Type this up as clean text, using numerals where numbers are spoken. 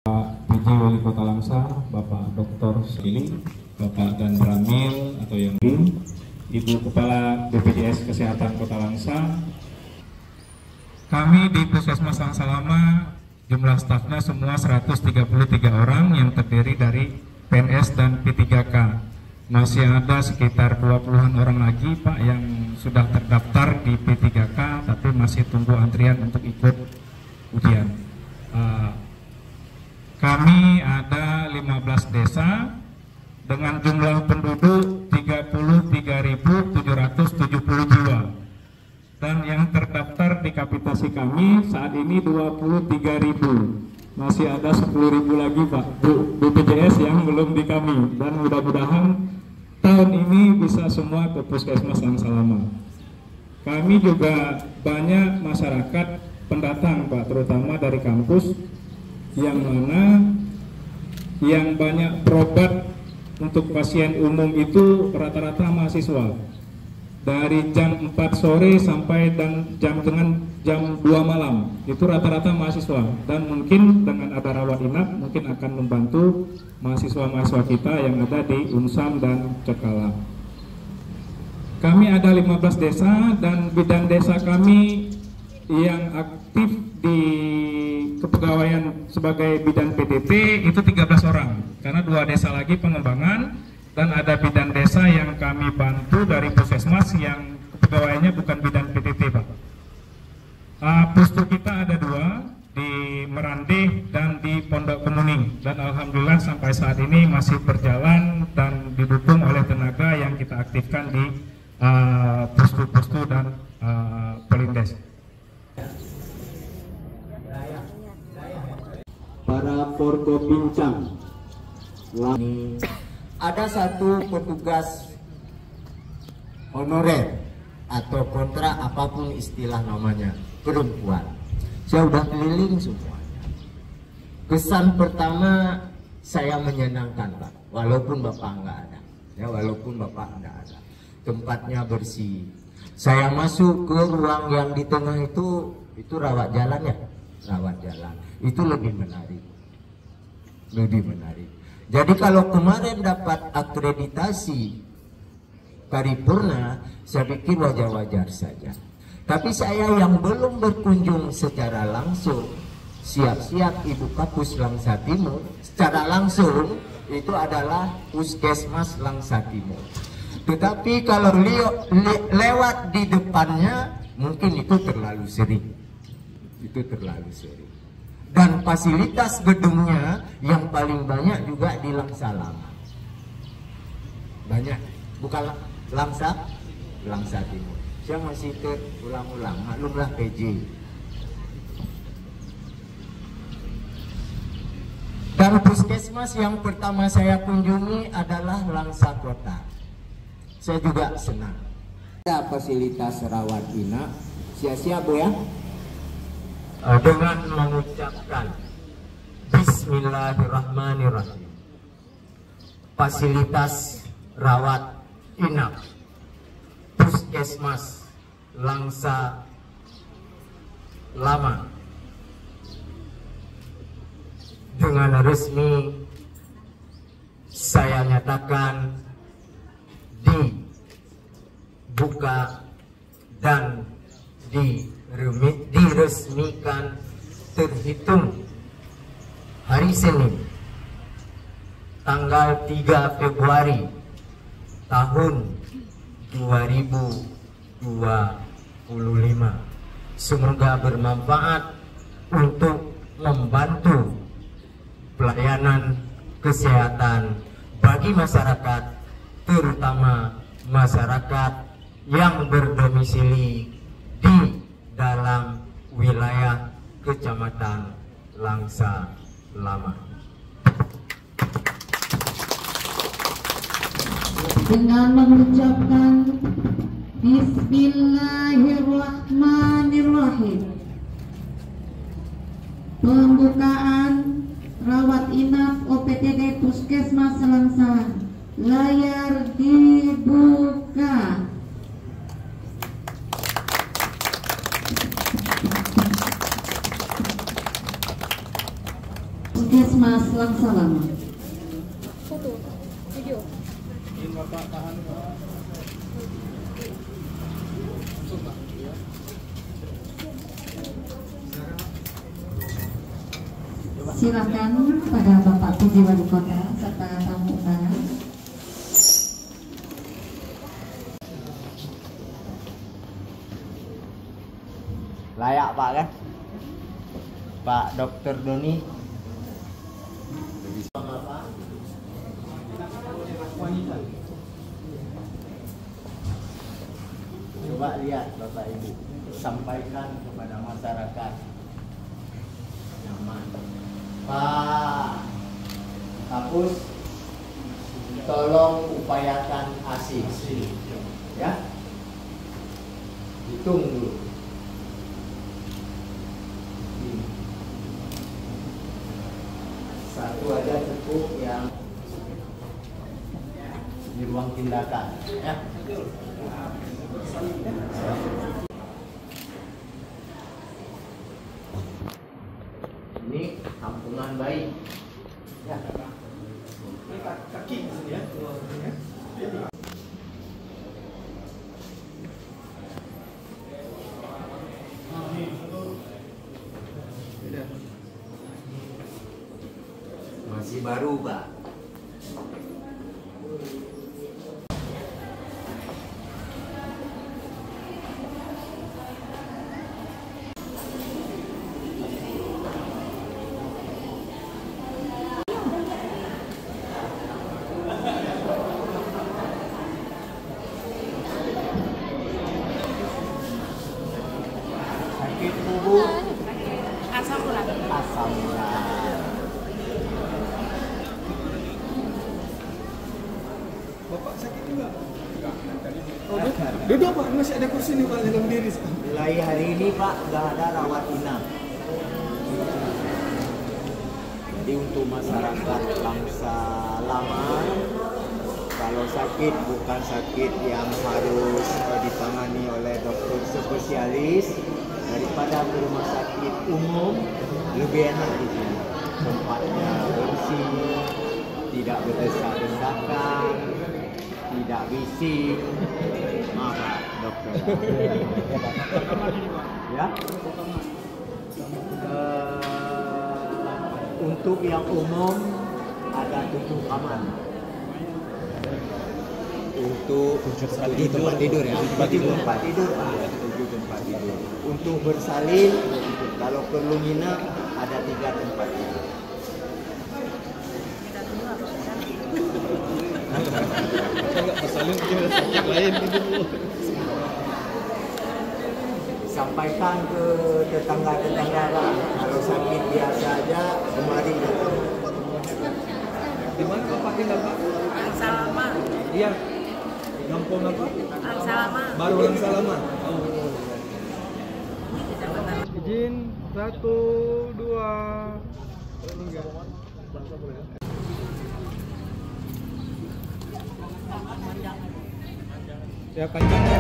PJ Wali Kota Langsa, Bapak Dr. Sili, Bapak Dan Ramil atau yang lain, Ibu Kepala BPJS Kesehatan Kota Langsa. Kami di Puskesmas Langsa Lama, jumlah stafnya semua 133 orang yang terdiri dari PNS dan P3K. Masih ada sekitar 20-an orang lagi Pak yang sudah terdaftar di P3K tapi masih tunggu antrian untuk ikut ujian. Kami ada 15 desa dengan jumlah penduduk 33.770 jiwa. Dan yang terdaftar di kapitasi kami saat ini 23.000. Masih ada 10.000 lagi Pak BPJS yang belum di kami. Dan mudah-mudahan tahun ini bisa semua ke Puskesmas Langsa Lama. Kami juga banyak masyarakat pendatang Pak, terutama dari kampus, yang mana yang banyak berobat untuk pasien umum itu rata-rata mahasiswa. Dari jam 4 sore sampai jam 2 malam itu rata-rata mahasiswa, dan mungkin dengan ada rawat inap mungkin akan membantu mahasiswa-mahasiswa kita yang ada di Unsam dan Cekala. Kami ada 15 desa dan bidan desa kami yang aktif di kepegawaian sebagai bidan PDT itu 13 orang, karena 2 desa lagi pengembangan, dan ada bidan desa yang kami bantu dari Puskesmas yang kepegawaiannya bukan bidan PDT Pak. Pustu kita ada 2 di Merandih dan di Pondok Kemuning, dan alhamdulillah sampai saat ini masih berjalan dan didukung oleh tenaga yang kita aktifkan di pustu-pustu dan Polindes. Para Forkopincang, ada satu petugas honorer atau kontrak, apapun istilah namanya, perempuan. Saya udah keliling semuanya. Kesan pertama saya menyenangkan Pak, walaupun Bapak nggak ada, ya walaupun Bapak nggak ada, tempatnya bersih. Saya masuk ke ruang yang di tengah itu rawat jalan ya, rawat jalan. Itu lebih menarik, lebih menarik. Jadi kalau kemarin dapat akreditasi paripurna, saya pikir wajar-wajar saja. Tapi saya yang belum berkunjung secara langsung, siap-siap Ibu Kapus Langsa Timur, secara langsung itu adalah Puskesmas Langsa Timur. Tetapi kalau lewat di depannya, mungkin itu terlalu sering. Itu terlalu sering. Dan fasilitas gedungnya yang paling banyak juga di Langsa Lama. Banyak, bukan Langsa Timur. Saya masih terulang-ulang, maklumlah PJ. Dan puskesmas yang pertama saya kunjungi adalah Langsa Kota. Saya juga senang. Ada fasilitas rawat inap, siap-siap Bu ya. Dengan mengucapkan Bismillahirrahmanirrahim. Fasilitas rawat inap Puskesmas Langsa Lama dengan resmi saya nyatakan dibuka dan diresmikan terhitung hari Senin tanggal 3 Februari tahun 2025. Semoga bermanfaat untuk membantu pelayanan kesehatan bagi masyarakat, terutama masyarakat yang berdomisili di dalam wilayah Kecamatan Langsa Lama. Dengan mengucapkan Bismillahirrahmanirrahim, pembukaan rawat inap OPTD Puskesmas Langsa, layar dibuka. Puskesmas Puskesmas Langsalama. Foto, video. Silakan pada Bapak PJ Wali Kota serta tamu undangan. Layak Pak kan? Pak Dr. Doni. Coba lihat Bapak Ibu, sampaikan kepada masyarakat. Nyaman. Pak Kapus, tolong upayakan ASI, ya. Hitung dulu. Satu aja cukup yang di ruang tindakan, ya. Ini kampungan bayi. Ya. Kaki ya. Masih baru, Pak. Sakit bubuk, Asam urat. asam urat. Bapak sakit juga? Oh, duduk Pak, masih ada kursi nih Pak, dalam diri. Mulai hari ini Pak, nggak ada rawat inap. Jadi untuk masyarakat Langsalama, kalau sakit bukan sakit yang harus ditangani oleh dokter spesialis, daripada ke rumah sakit umum lebih enak di sini. Tempatnya bersih, tidak berdesak-desakan, tidak bising. Maaf Pak dokter. Ya. Untuk yang umum ada 7 kamar. Untuk 7 tempat tidur ya. 7 tempat tidur Pak. 7 tempat tidur. Untuk bersalin kalau perlu nginap ada 3 tempat tidur. Enggak bersalin kita sakit lain gitu. Sampaikan ke tetangga-tetangga Pak. Kalau sakit biasa aja kemari datang. Di mana Bapak tinggal Pak? Langsalama. Iya. Kampung apa? Langsalama. Baru Langsalama. Izin 1, 2, 3. Ya panjang ya.